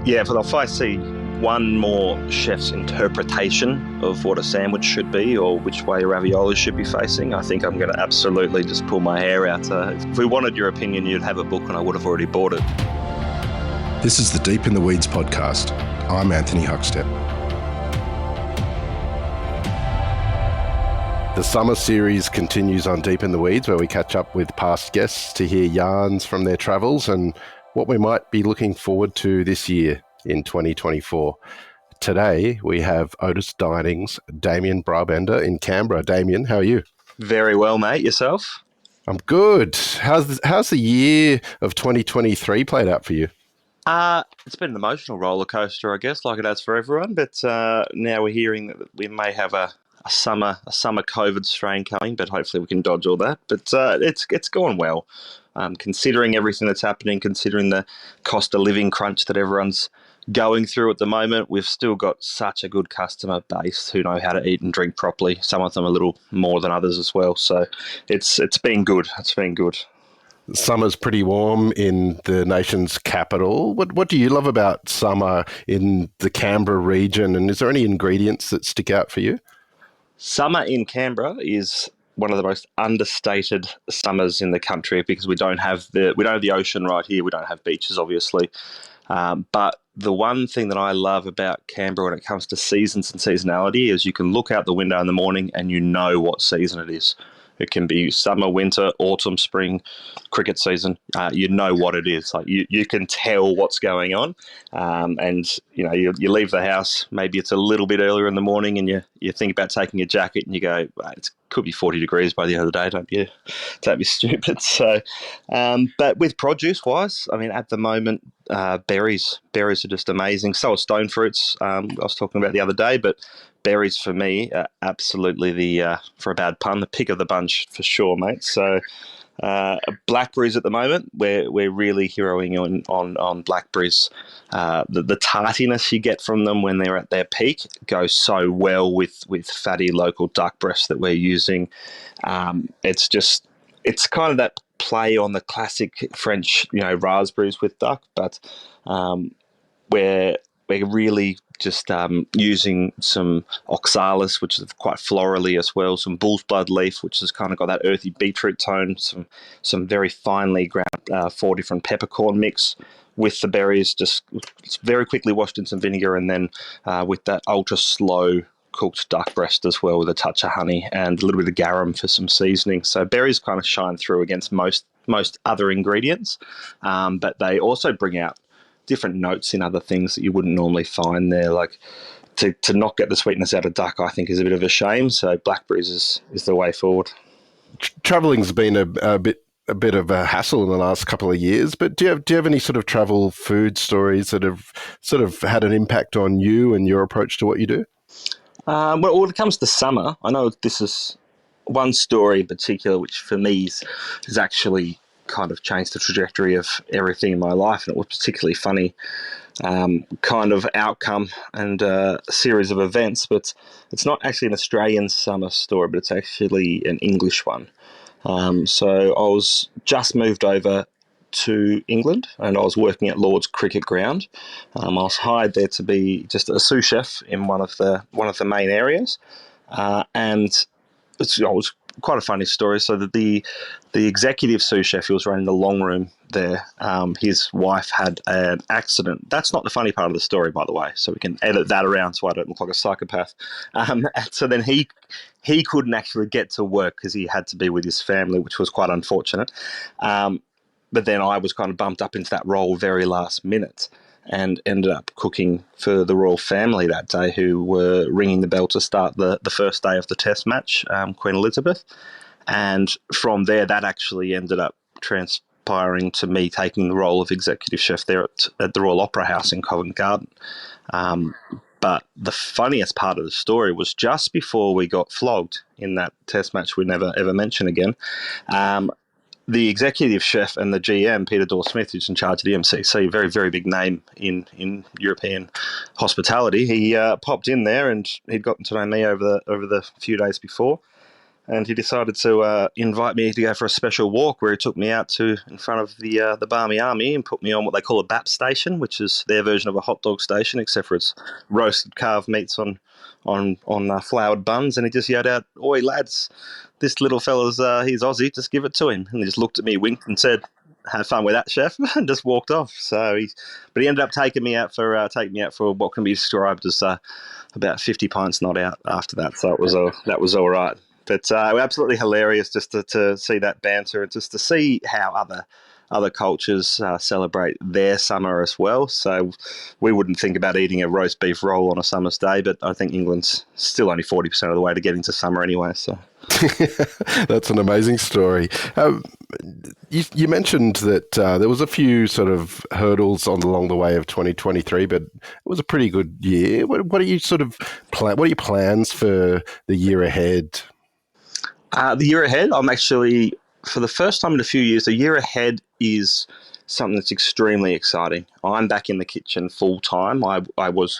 Yeah, but if I see one more chef's interpretation of what a sandwich should be or which way ravioli should be facing, I think I'm going to absolutely just pull my hair out. If we wanted your opinion, you'd have a book and I would have already bought it. This is the Deep in the Weeds podcast. I'm Anthony Huckstep. The summer series continues on Deep in the Weeds, where we catch up with past guests to hear yarns from their travels and what we might be looking forward to this year in 2024. Today, we have Otis Dining's Damien Brabender in Canberra. Damien, how are you? Very well, mate. Yourself? I'm good. How's the year of 2023 played out for you? It's been an emotional roller coaster, I guess, like it has for everyone. But now we're hearing that we may have a summer COVID strain coming, but hopefully we can dodge all that. But it's gone well, considering everything that's happening, considering the cost of living crunch that everyone's going through at the moment. We've still got such a good customer base who know how to eat and drink properly. Some of them a little more than others as well. So it's been good. It's been good. Summer's pretty warm in the nation's capital. What do you love about summer in the Canberra region? And is there any ingredients that stick out for you? Summer in Canberra is one of the most understated summers in the country because we don't have the ocean right here. We don't have beaches, obviously. But the one thing that I love about Canberra when it comes to seasons and seasonality is you can look out the window in the morning and you know what season it is. It can be summer, winter, autumn, spring, cricket season. You know what it is. Like you can tell what's going on. And you know, you leave the house. Maybe it's a little bit earlier in the morning, and you think about taking a jacket, and you go, it could be 40 degrees by the end of the day. Don't be stupid. So, but with produce wise, I mean, at the moment, berries are just amazing. So are stone fruits. I was talking about the other day, but berries for me are absolutely for a bad pun, the pick of the bunch for sure, mate. So blackberries at the moment, we're really heroing on blackberries. The tartiness you get from them when they're at their peak goes so well with fatty local duck breast that we're using. It's kind of that play on the classic French, raspberries with duck, but we're really just using some oxalis, which is quite florally as well, some bull's blood leaf, which has kind of got that earthy beetroot tone, some very finely ground 4 different peppercorn mix with the berries, just very quickly washed in some vinegar, and then with that ultra slow cooked duck breast as well with a touch of honey and a little bit of garum for some seasoning. So berries kind of shine through against most other ingredients, but they also bring out different notes in other things that you wouldn't normally find there. Like to not get the sweetness out of duck, I think, is a bit of a shame. So blackberries is the way forward. Traveling's been a bit of a hassle in the last couple of years, but do you have any sort of travel food stories that have sort of had an impact on you and your approach to what you do? Well, when it comes to summer, I know this is one story in particular, which for me is actually kind of changed the trajectory of everything in my life, and it was particularly funny kind of outcome and a series of events. But it's not actually an Australian summer story, but it's actually an English one. So I was just moved over to England, and I was working at Lord's Cricket Ground. I was hired there to be just a sous chef in one of the main areas, and it was quite a funny story. So that the executive sous chef who was running the long room there, his wife had an accident. That's not the funny part of the story, by the way, so we can edit that around so I don't look like a psychopath. And so then he couldn't actually get to work because he had to be with his family, which was quite unfortunate. But then I was kind of bumped up into that role very last minute and ended up cooking for the royal family that day, who were ringing the bell to start the first day of the test match, Queen Elizabeth. And from there, that actually ended up transpiring to me taking the role of executive chef there at the Royal Opera House in Covent Garden. But the funniest part of the story was just before we got flogged in that test match we never ever mention again. The executive chef and the GM, Peter Dorr-Smith, who's in charge of the MCC, very, very big name in European hospitality, he popped in there and he'd gotten to know me over the few days before. and he decided to invite me to go for a special walk where he took me out to in front of the Barmy Army and put me on what they call a BAP station, which is their version of a hot dog station, except for it's roasted carved meats on floured buns. And he just yelled out, "Oi, lads, this little fella's he's Aussie, just give it to him." And he just looked at me, winked, and said, "Have fun with that, chef," and just walked off. But he ended up taking me out for what can be described as about 50 pints not out after that. So that was all right. But absolutely hilarious just to see that banter and just to see how other cultures celebrate their summer as well. So we wouldn't think about eating a roast beef roll on a summer's day, but I think England's still only 40% of the way to get into summer anyway. So that's an amazing story. You mentioned that there was a few sort of hurdles along the way of 2023, but it was a pretty good year. What are you what are your plans for the year ahead? The year ahead, I'm actually, for the first time in a few years, the year ahead is something that's extremely exciting. I'm back in the kitchen full time. I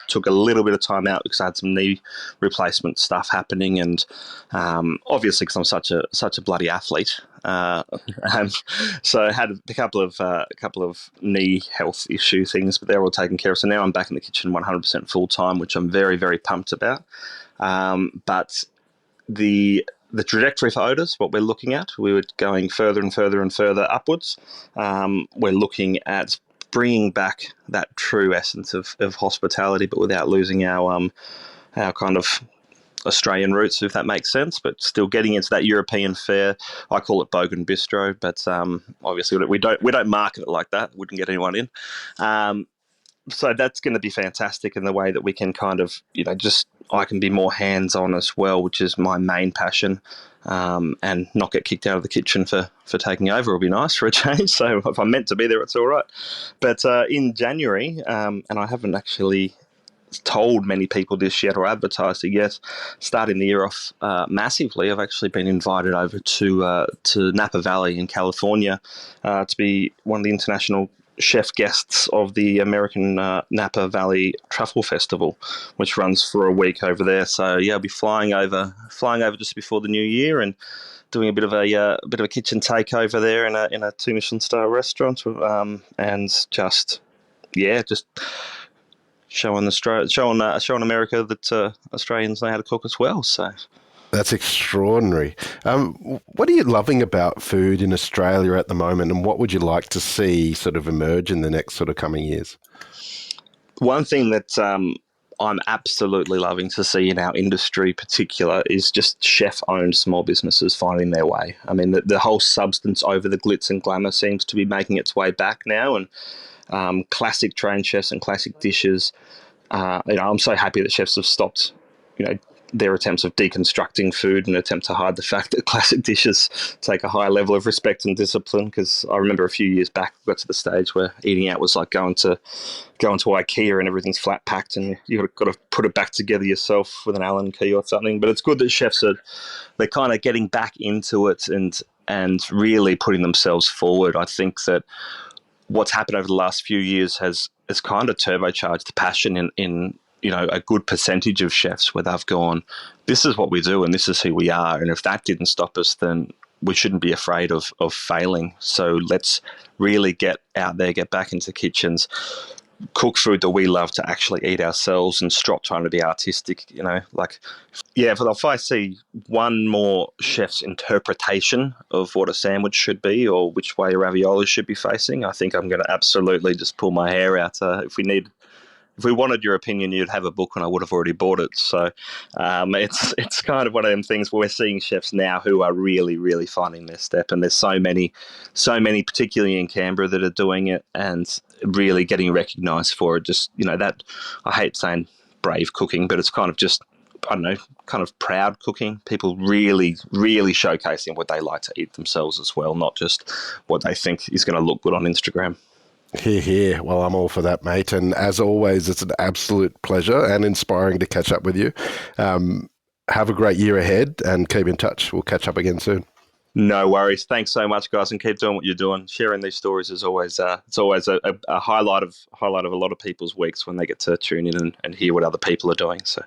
took a little bit of time out because I had some knee replacement stuff happening, and obviously because I'm such a bloody athlete, so I had a couple of knee health issue things, but they're all taken care of. So now I'm back in the kitchen 100% full time, which I'm very, very pumped about. But the trajectory for Otis, what we're looking at, we were going further and further and further upwards. We're looking at bringing back that true essence of hospitality, but without losing our kind of Australian roots, if that makes sense, but still getting into that European fare. I call it Bogan Bistro, but obviously we don't market it like that. Wouldn't get anyone in. So that's going to be fantastic in the way that we can kind of, I can be more hands-on as well, which is my main passion, and not get kicked out of the kitchen for taking over will be nice for a change. So if I'm meant to be there, it's all right. But in January, and I haven't actually told many people this yet or advertised it yet, starting the year off massively, I've actually been invited over to Napa Valley in California to be one of the international chef guests of the American Napa Valley Truffle Festival, which runs for a week over there. So yeah, I'll be flying over just before the new year and doing a bit of a kitchen takeover there in a 2 Michelin star restaurant, and just showing America that Australians know how to cook as well. So. That's extraordinary. What are you loving about food in Australia at the moment, and what would you like to see sort of emerge in the next sort of coming years? One thing that I'm absolutely loving to see in our industry particular is just chef-owned small businesses finding their way. I mean, the whole substance over the glitz and glamour seems to be making its way back now, and classic trained chefs and classic dishes. I'm so happy that chefs have stopped, their attempts of deconstructing food in an attempt to hide the fact that classic dishes take a high level of respect and discipline. Because I remember a few years back, we got to the stage where eating out was like going to IKEA and everything's flat packed and you've got to put it back together yourself with an Allen key or something. But it's good that chefs they're kind of getting back into it and really putting themselves forward. I think that what's happened over the last few years has kind of turbocharged the passion in a good percentage of chefs where they've gone, this is what we do and this is who we are. And if that didn't stop us, then we shouldn't be afraid of failing. So let's really get out there, get back into kitchens, cook food that we love to actually eat ourselves and stop trying to be artistic, if I see one more chef's interpretation of what a sandwich should be or which way a ravioli should be facing, I think I'm going to absolutely just pull my hair out. If we wanted your opinion, you'd have a book and I would have already bought it. So it's kind of one of them things where we're seeing chefs now who are really, really finding their step. And there's so many, particularly in Canberra, that are doing it and really getting recognised for it. Just, that, I hate saying brave cooking, but it's kind of just, I don't know, kind of proud cooking. People really, really showcasing what they like to eat themselves as well, not just what they think is going to look good on Instagram. Hear, hear. Well, I'm all for that, mate. And as always, it's an absolute pleasure and inspiring to catch up with you. Have a great year ahead and keep in touch. We'll catch up again soon. No worries. Thanks so much, guys, and keep doing what you're doing. Sharing these stories is always it's always a highlight of a lot of people's weeks when they get to tune in and hear what other people are doing. So.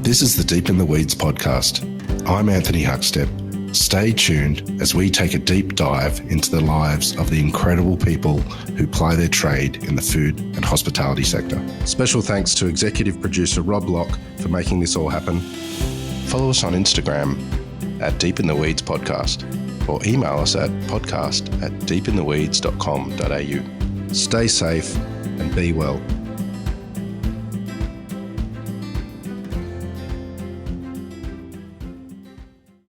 This is the Deep in the Weeds podcast. I'm Anthony Huckstep. Stay tuned as we take a deep dive into the lives of the incredible people who ply their trade in the food and hospitality sector. Special thanks to executive producer Rob Locke for making this all happen. Follow us on Instagram at Deep in the Weeds Podcast or email us at podcast@deepintheweeds.com.au. Stay safe and be well.